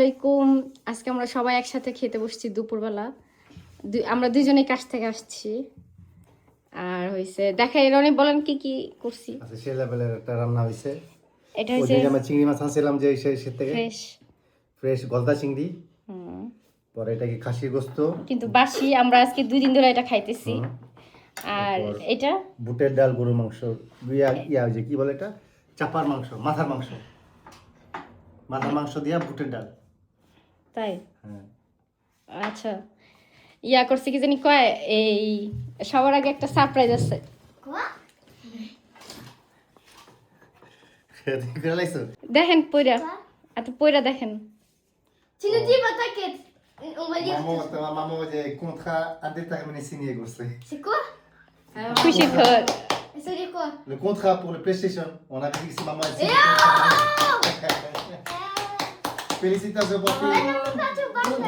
আসসালামাইকুম। আজকে আমরা সবাই একসাথে খেতে বসছি দুপুরবেলা। আমরা দুইজনেই কাছ থেকে আসছি। আর হইছে দেখাই রনি বলেন কি কি করছি। আচ্ছা সেই লেভেলের একটা রান্না হইছে। এটা ওই হইছে দিন আমরা চিংড়ি মাছ আনছিলাম যে সে থেকে ফ্রেশ গলদা চিংড়ি। পরে এটা কি খাসির গোস্ত, কিন্তু বাসি। আমরা আজকে 2 দিন ধরে এটা খাইতেছি। আর এটা বুটের ডাল, গরুর মাংস, ইয়া যে কি বলে এটা, চাপার মাংস, মাথার মাংস দিয়া বুটের ডাল। তাই হ্যাঁ আচ্ছা, ইয়া করছে কি জানি কয়, এই সবার আগে একটা সারপ্রাইজ আছে। দেখেন পয়রা, এত পয়রা দেখেন। Tu nous dis pas t'inquiète. On va lire. মামা যে contrat indéterminé signé করছে। C'est quoi? খুশি খবর। Ça veut dire quoi? Le contrat pour le PlayStation, on a vu ici maman a signé. Félicitations pour Ah non, pas tu parles.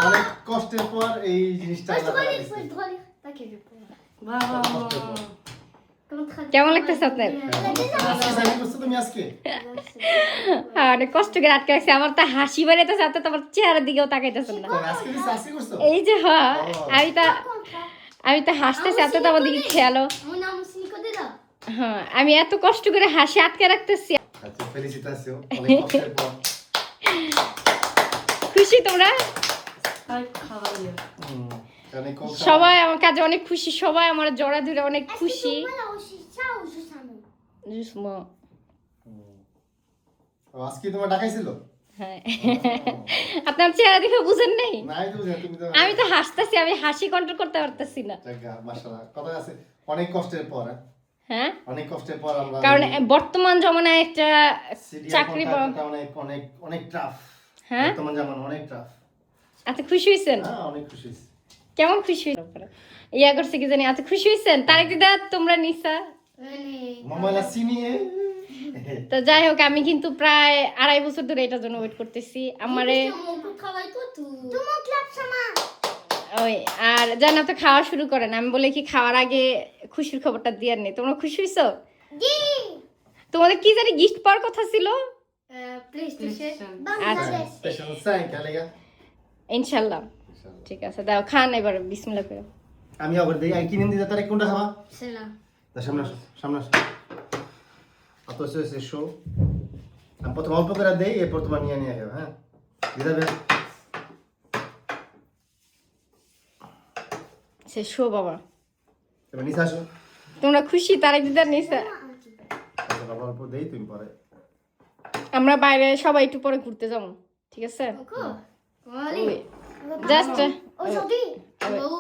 অনেক কষ্টের পর এই জিনিসটা Faut le lire, faut le lire. T'inquiète, je peux. Comment traduire? কেমন লাগতেছে আপনার? তুমি আজকে আর কষ্ট করে আটকে রাখছে। আমার তো হাসি বেড়াইতেছে, আপনি তো আমার চেহারার দিকেও তাকাইতেছেন না। আজকে আজকে করছো? এই যে হ্যাঁ, আমি তো হাসতেছি, আপনি তো আমার দিকে খেয়ালো। Mon nom c'est Nicodéla. হ্যাঁ, আমি এত কষ্ট করে হাসি আটকে রাখতেছি। আচ্ছা ফেলিসিটাসিও, অনেক কষ্টের পর। খুশি তোমরা? সবাই আমার কাজে অনেক খুশি, সবাই আমার জড়া ধরে অনেক খুশি। Moi là aussi ça ou juste un nom? আজকে তোমার ডাকাইছিল? হ্যাঁ, আপনার চেহারা দেখে বুঝেন নাই? নাই তো তুমি তো। আমি তো হাসতেছি, আমি হাসি কন্ট্রোল করতে পারতেছি না। জায়গা মাশাআল্লাহ, কথা আছে অনেক কষ্টের পর। হ্যাঁ, অনেক কষ্টের পর আমরা, কারণ বর্তমান জমানায় একটা চাকরি অনেক অনেক অনেক টাফ। হ্যাঁ, বর্তমান জামানা অনেক টাফ। আচ্ছা খুশি হইছেন? হ্যাঁ অনেক খুশি। কেমন খুশি ইয়া করছে কি জানি? আচ্ছা খুশি হইছেন? তারেক দিদা তোমরা নিসা মামা লা সিনিয়ে। তো যাই হোক, আমি কিন্তু প্রায় 2.5 বছর ধরে এটার জন্য ওয়েট করতেছি। আমারে Tout mon clap ça m'a. ওই আর জানা তো খাওয়া শুরু করেন। আমি বলে কি খাওয়ার আগে খুশির খবরটা দিয়ার নেই। তোমরা খুশি হইছো? তোমাদের কি জানি গিফট পাওয়ার কথা ছিল? PlayStation. স্পেশাল 5 আলেগা। ইনশাআল্লাহ ঠিক আছে, দাও খান এবার বিসমিল্লাহ করে। আমি আবার দেই, আর কি নিন দিদা, তারে কোনটা খাবা? C'est là. সামনে আসো, সামনে আসো। আতসে সে শো আমি প্রথম অল্প করে দেই, এরপর তোমার নিয়ে নিয়ে যাবে। হ্যাঁ দিদা বেশ সে শো বাবা, তুমি নিচে আসো। তোমরা খুশি তারেক দিদার নিসা? আচ্ছা বাবা অল্প দেই, তুমি পরে। আমরা বাইরে সবাই একটু পরে ঘুরতে যাবো, ঠিক আছে? Encore? Allez. Just Aujourd'hui, on va où?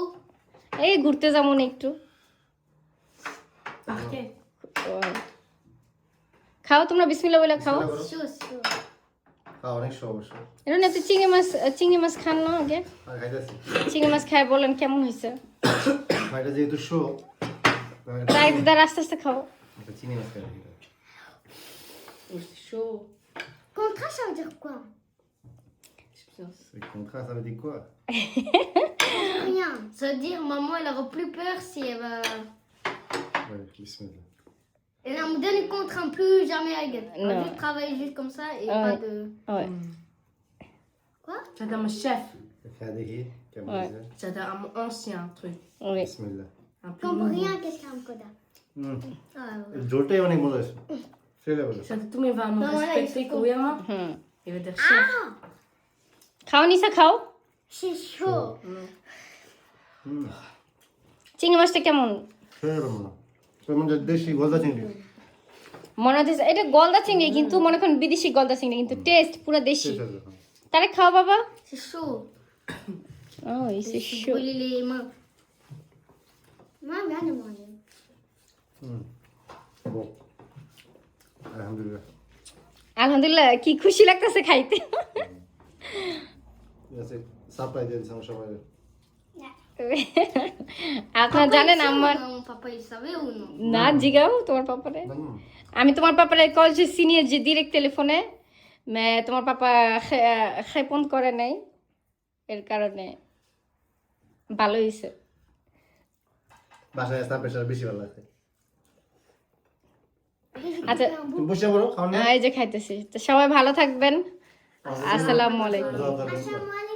এই ঘুরতে যাবো না একটু। খাও তোমরা, বিসমিল্লাহ বলে খাও। Chaud, chaud. খাও, অনেক শো অবশ্য। এরকম আপনি চিংড়ি মাছ খান না আগে? আর খাইতেছি চিংড়ি মাছ খাই বলেন কেমন হয়েছে? ভাইটা যেহেতু শো, তাই দিদার আস্তে আস্তে খাও। চিনি মাছ খাই। Contrat, ça veut dire quoi? C'est contrat, ça veut dire quoi? Rien. Ça veut dire maman elle aura plus peur si elle va. Ouais, bismillah. Elle me donne une contrainte plus jamais à gueule. Elle va Non. juste travailler juste comme ça et Ouais. pas de. Ouais. Quoi? J'adore mon chef. Khadigi, comme Ouais. disait. J'adore mon ancien truc. Oui. Bismillah. Un Je peu comprends nouveau. rien qu'est-ce qu'il y a en coda. Ah ouais. জোরটাই অনেক মজা আছে। ফেলে বলো। J'adore tous mes va me Non, voilà, respecter il faut- couramment. হুম, Il va dire chef. খাও নিসা খাও। C'est chaud. চিংড়ি মাছটা কেমন? ফেলে বলো। যেমন যে দেশি গলদা চিংড়ি। মনে হচ্ছে এটা গলদা চিংড়ি, কিন্তু মনে করেন বিদেশি গলদা চিংড়ি, কিন্তু টেস্ট পুরো দেশি। ঠিক আছে। তারে খাও বাবা। C'est chaud. ও ইসে Je show. brûler les mains. Maman vient de manger. Bon. Alhamdulillah. আলহামদুলিল্লাহ, কি খুশি লাগতেছে খাইতে। আছে সারপ্রাইজ দিয়েছে আমার সবাই। আপনারা জানেন আমার Mon papa il savait ou non? না জিগাও তোমার পাপারে। আমি তোমার পাপারে কল যে সিনিয়র যে ডিরেক্ট টেলিফোনে তোমার পাপা খেপন করে নাই, এর কারণে ভালো হয়েছে। বাসায় আসতে প্রেশার বেশি ভালো লাগে। আচ্ছা তুমি বসে পড়ো, খাও না। এই যে খাইতেছি। তো সবাই ভালো থাকবেন, আসসালামু আলাইকুম Zaten- Assalamu alaikum.